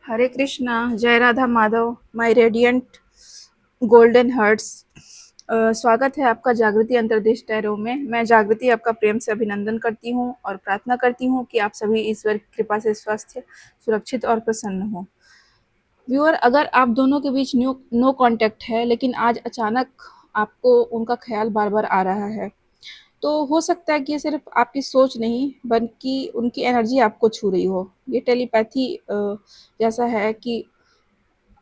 हरे कृष्णा, जय Radha Madhav, my radiant golden hearts. स्वागत है आपका जागृति अंतर्देश टैरो में। मैं जागृति आपका प्रेम से अभिनंदन करती हूँ और प्रार्थना करती हूँ कि आप सभी ईश्वर की कृपा से स्वस्थ, सुरक्षित और प्रसन्न हो। व्यूअर, अगर आप दोनों के बीच नो कांटेक्ट है, लेकिन आज अचानक आपको उनका ख्याल बार बार आ रहा है, तो हो सकता है कि ये सिर्फ आपकी सोच नहीं बल्कि उनकी एनर्जी आपको छू रही हो। ये टेलीपैथी जैसा है कि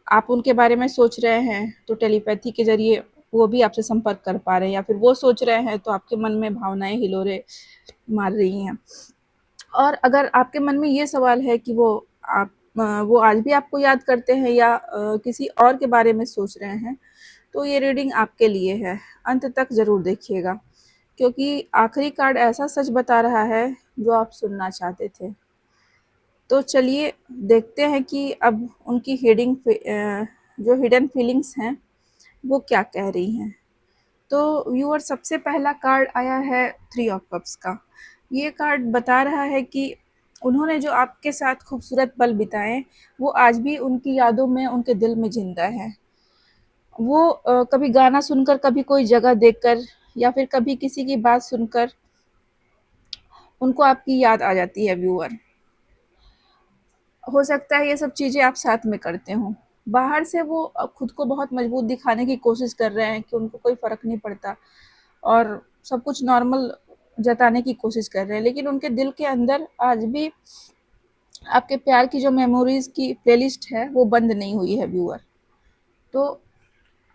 आप उनके बारे में सोच रहे हैं तो टेलीपैथी के ज़रिए वो भी आपसे संपर्क कर पा रहे हैं, या फिर वो सोच रहे हैं तो आपके मन में भावनाएँ हिलोरे मार रही हैं। और अगर आपके मन में ये सवाल है कि वो आज भी आपको याद करते हैं या किसी और के बारे में सोच रहे हैं, तो ये रीडिंग आपके लिए है। अंत तक ज़रूर देखिएगा, क्योंकि आखिरी कार्ड ऐसा सच बता रहा है जो आप सुनना चाहते थे। तो चलिए देखते हैं कि अब उनकी जो हिडन फीलिंग्स हैं वो क्या कह रही हैं। तो व्यूअर, सबसे पहला कार्ड आया है 3 ऑफ कप्स का। ये कार्ड बता रहा है कि उन्होंने जो आपके साथ खूबसूरत पल बिताए वो आज भी उनकी यादों में, उनके दिल में ज़िंदा है। वो कभी गाना सुनकर, कभी कोई जगह देखकर या फिर कभी किसी की बात सुनकर उनको आपकी याद आ जाती है व्यूअर। हो सकता है ये सब चीज़ें आप साथ में करते हों। बाहर से वो खुद को बहुत मजबूत दिखाने की कोशिश कर रहे हैं कि उनको कोई फ़र्क नहीं पड़ता और सब कुछ नॉर्मल जताने की कोशिश कर रहे हैं, लेकिन उनके दिल के अंदर आज भी आपके प्यार की जो मेमोरीज़ की प्लेलिस्ट है वो बंद नहीं हुई है व्यूअर। तो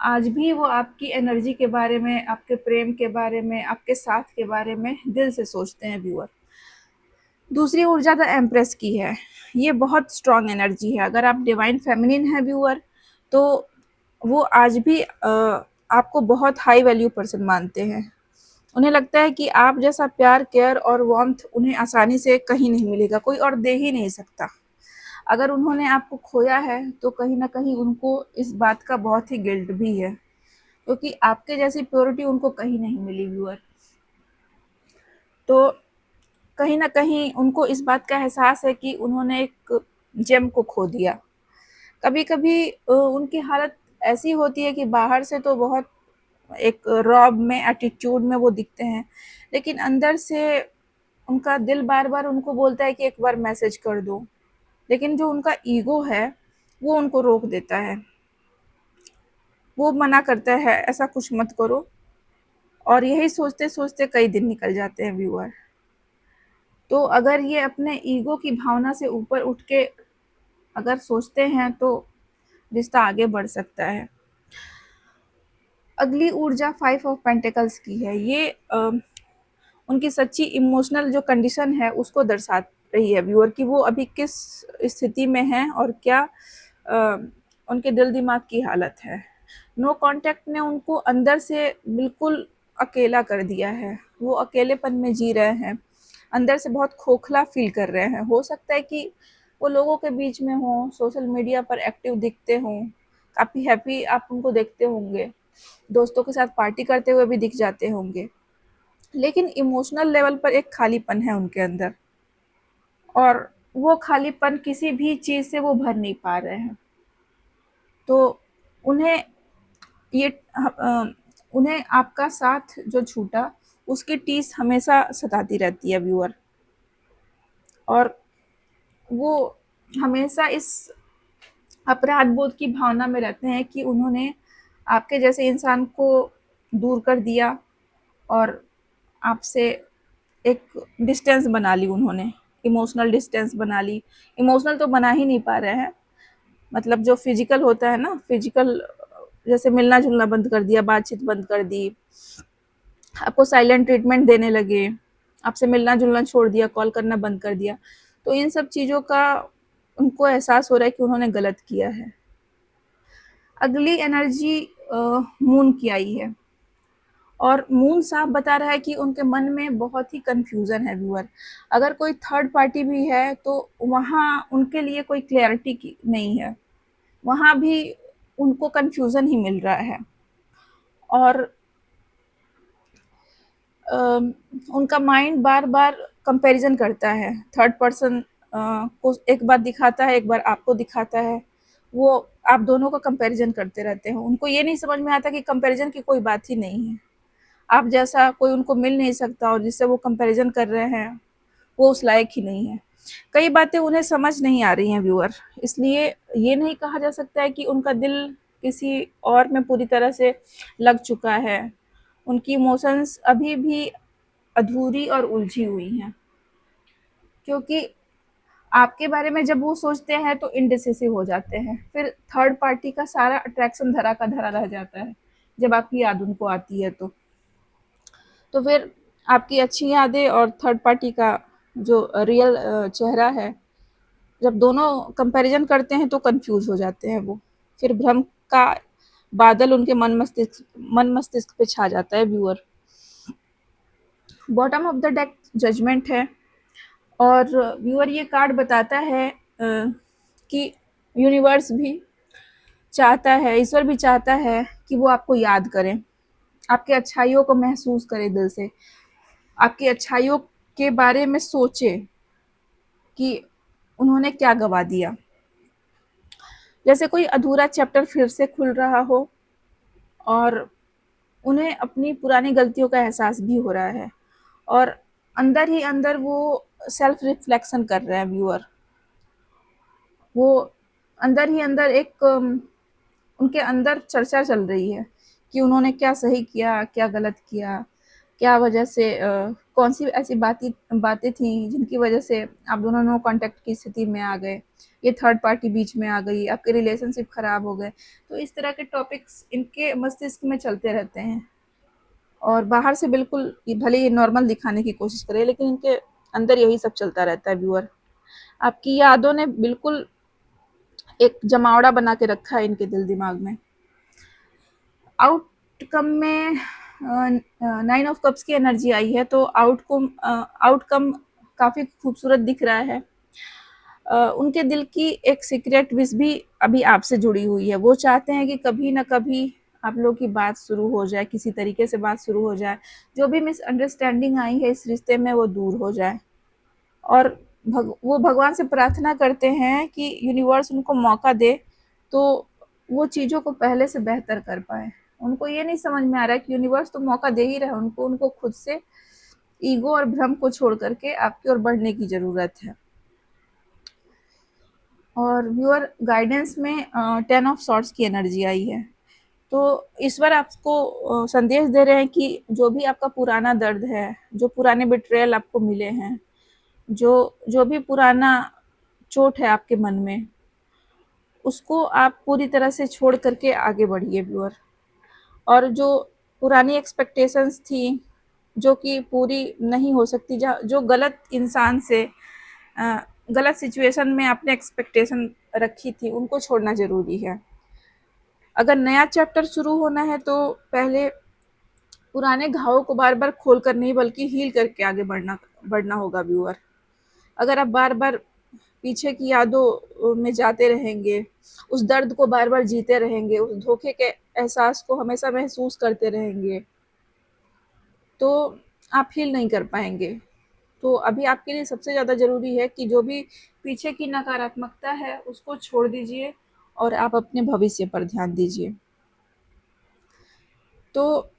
आज भी वो आपकी एनर्जी के बारे में, आपके प्रेम के बारे में, आपके साथ के बारे में दिल से सोचते हैं व्यूअर। दूसरी ऊर्जा द एम्प्रेस की है। ये बहुत स्ट्रॉन्ग एनर्जी है। अगर आप डिवाइन फेमिनिन है व्यूअर, तो वो आज भी आपको बहुत हाई वैल्यू पर्सन मानते हैं। उन्हें लगता है कि आप जैसा प्यार, केयर और वार्मथ उन्हें आसानी से कहीं नहीं मिलेगा, कोई और दे ही नहीं सकता। अगर उन्होंने आपको खोया है तो कहीं न कहीं उनको इस बात का बहुत ही गिल्ट भी है, क्योंकि आपके जैसी प्योरिटी उनको कहीं नहीं मिली व्यूअर। तो कहीं न कहीं उनको इस बात का एहसास है कि उन्होंने एक जेम को खो दिया। कभी-कभी उनकी हालत ऐसी होती है कि बाहर से तो बहुत एक रॉब में, एटीट्यूड में वो दिखते हैं, लेकिन अंदर से उनका दिल बार-बार उनको बोलता है कि एक बार मैसेज कर दो। लेकिन जो उनका ईगो है, वो उनको रोक देता है। वो मना करता है, ऐसा कुछ मत करो, और यही सोचते-सोचते कई दिन निकल जाते हैं व्यूअर। तो अगर ये अपने ईगो की भावना से ऊपर उठ के अगर सोचते हैं तो रिश्ता आगे बढ़ सकता है। अगली ऊर्जा 5 ऑफ पेंटिकल्स की है। ये उनकी सच्ची इमोशनल जो कंडीशन है उसको दर्शा रही है व्यूअर, कि वो अभी किस स्थिति में हैं और क्या उनके दिल दिमाग की हालत है। नो कांटेक्ट ने उनको अंदर से बिल्कुल अकेला कर दिया है। वो अकेलेपन में जी रहे हैं, अंदर से बहुत खोखला फील कर रहे हैं। हो सकता है कि वो लोगों के बीच में हों, सोशल मीडिया पर एक्टिव दिखते हों, काफ़ी हैप्पी आप उनको देखते होंगे, दोस्तों के साथ पार्टी करते हुए भी दिख जाते होंगे, लेकिन इमोशनल लेवल पर एक खालीपन है उनके अंदर, और वो खालीपन किसी भी चीज़ से वो भर नहीं पा रहे हैं। तो उन्हें ये उन्हें आपका साथ जो छूटा उसकी टीस हमेशा सताती रहती है व्यूअर, और वो हमेशा इस अपराध बोध की भावना में रहते हैं कि उन्होंने आपके जैसे इंसान को दूर कर दिया और आपसे एक डिस्टेंस बना ली उन्होंने, इमोशनल डिस्टेंस बना ली। इमोशनल तो बना ही नहीं पा रहे हैं, मतलब जो फिजिकल होता है ना, फिजिकल जैसे मिलना जुलना बंद कर दिया, बातचीत बंद कर दी, आपको साइलेंट ट्रीटमेंट देने लगे, आपसे मिलना जुलना छोड़ दिया, कॉल करना बंद कर दिया। तो इन सब चीज़ों का उनको एहसास हो रहा है कि उन्होंने गलत किया है। अगली एनर्जी मून की आई है, और मून साफ बता रहा है कि उनके मन में बहुत ही कन्फ्यूज़न है व्यूअर। अगर कोई थर्ड पार्टी भी है तो वहाँ उनके लिए कोई क्लैरिटी की नहीं है, वहाँ भी उनको कन्फ्यूज़न ही मिल रहा है। और उनका माइंड बार बार कंपैरिजन करता है थर्ड पर्सन को एक बार दिखाता है, एक बार आपको दिखाता है। वो आप दोनों का कंपैरिजन करते रहते हैं। उनको ये नहीं समझ में आता कि कंपैरिजन की कोई बात ही नहीं है। आप जैसा कोई उनको मिल नहीं सकता और जिससे वो कंपैरिजन कर रहे हैं, वो उस लायक ही नहीं है। कई बातें उन्हें समझ नहीं आ रही हैं व्यूअर, इसलिए ये नहीं कहा जा सकता है कि उनका दिल किसी और में पूरी तरह से लग चुका है। उनकी इमोशंस अभी भी अधूरी और उलझी हुई हैं, क्योंकि आपके बारे में जब वो सोचते हैं तो इनडिसिसिव हो जाते हैं। फिर थर्ड पार्टी का सारा अट्रैक्शन धरा का धरा रह जाता है, जब आपकी याद उनको आती है तो। तो फिर आपकी अच्छी यादें और थर्ड पार्टी का जो रियल चेहरा है, जब दोनों कंपैरिजन करते हैं तो कंफ्यूज हो जाते हैं वो। फिर भ्रम का बादल उनके मन मस्तिष्क पे छा जाता है viewer. Bottom of the deck judgement है, और व्यूअर ये कार्ड बताता है कि यूनिवर्स भी चाहता है, ईश्वर भी चाहता है कि वो आपको याद करें, आपके अच्छाइयों को महसूस करे दिल से, आपकी अच्छाइयों के बारे में सोचे कि उन्होंने क्या गवा दिया। जैसे कोई अधूरा चैप्टर फिर से खुल रहा हो, और उन्हें अपनी पुरानी गलतियों का एहसास भी हो रहा है, और अंदर ही अंदर वो सेल्फ रिफ्लेक्शन कर रहे हैं व्यूअर। वो अंदर ही अंदर एक उनके अंदर चर्चा चल रही है कि उन्होंने क्या सही किया, क्या गलत किया, क्या वजह से कौन सी ऐसी बातें थी जिनकी वजह से आप दोनों नो कांटेक्ट की स्थिति में आ गए, ये थर्ड पार्टी बीच में आ गई, आपके रिलेशनशिप खराब हो गए। तो इस तरह के टॉपिक्स इनके मस्तिष्क में चलते रहते हैं, और बाहर से बिल्कुल भले ये नॉर्मल दिखाने की कोशिश करें, लेकिन इनके अंदर यही सब चलता रहता है व्यूअर। आपकी यादों ने बिल्कुल एक जमावड़ा बना के रखा है इनके दिल दिमाग में। आउटकम में 9 ऑफ कप्स की एनर्जी आई है, तो आउटकम काफ़ी खूबसूरत दिख रहा है। उनके दिल की एक सीक्रेट विश भी अभी आपसे जुड़ी हुई है। वो चाहते हैं कि कभी ना कभी आप लोग की बात शुरू हो जाए, किसी तरीके से बात शुरू हो जाए, जो भी मिसअंडरस्टैंडिंग आई है इस रिश्ते में वो दूर हो जाए। और वो भगवान से प्रार्थना करते हैं कि यूनिवर्स उनको मौका दे, तो वो चीज़ों को पहले से बेहतर कर पाए। उनको ये नहीं समझ में आ रहा है कि यूनिवर्स तो मौका दे ही रहा है उनको, उनको खुद से ईगो और भ्रम को छोड़ करके आपकी ओर बढ़ने की ज़रूरत है। और व्यूअर गाइडेंस में 10 ऑफ सॉर्ट्स की एनर्जी आई है, तो ईश्वर आपको संदेश दे रहे हैं कि जो भी आपका पुराना दर्द है, जो पुराने बिट्रेयल आपको मिले हैं, जो जो भी पुराना चोट है आपके मन में, उसको आप पूरी तरह से छोड़ करके आगे बढ़िए व्यूअर। और जो पुरानी एक्सपेक्टेशंस थी, जो कि पूरी नहीं हो सकती, जो गलत इंसान से गलत सिचुएशन में आपने एक्सपेक्टेशन रखी थी, उनको छोड़ना ज़रूरी है। अगर नया चैप्टर शुरू होना है तो पहले पुराने घावों को बार बार खोल कर नहीं, बल्कि हील करके आगे बढ़ना बढ़ना होगा व्यूअर। अगर आप बार बार पीछे की यादों में जाते रहेंगे, उस दर्द को बार बार जीते रहेंगे, उस धोखे के एहसास को हमेशा महसूस करते रहेंगे, तो आप हील नहीं कर पाएंगे। तो अभी आपके लिए सबसे ज़्यादा ज़रूरी है कि जो भी पीछे की नकारात्मकता है उसको छोड़ दीजिए, और आप अपने भविष्य पर ध्यान दीजिए। तो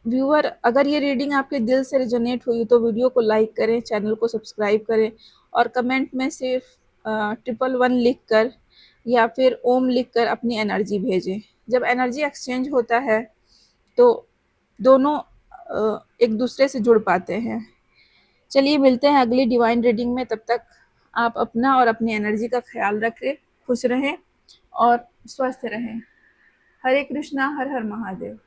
व्यूअर, अगर ये रीडिंग आपके दिल से रिजोनेट हुई तो वीडियो को लाइक करें, चैनल को सब्सक्राइब करें, और कमेंट में सिर्फ 111 लिख कर या फिर ओम लिख कर अपनी एनर्जी भेजें। जब एनर्जी एक्सचेंज होता है तो दोनों एक दूसरे से जुड़ पाते हैं। चलिए मिलते हैं अगली डिवाइन रीडिंग में, तब तक आप अपना और अपनी एनर्जी का ख्याल रखें, खुश रहें और स्वस्थ रहें। हरे कृष्णा, हर हर महादेव।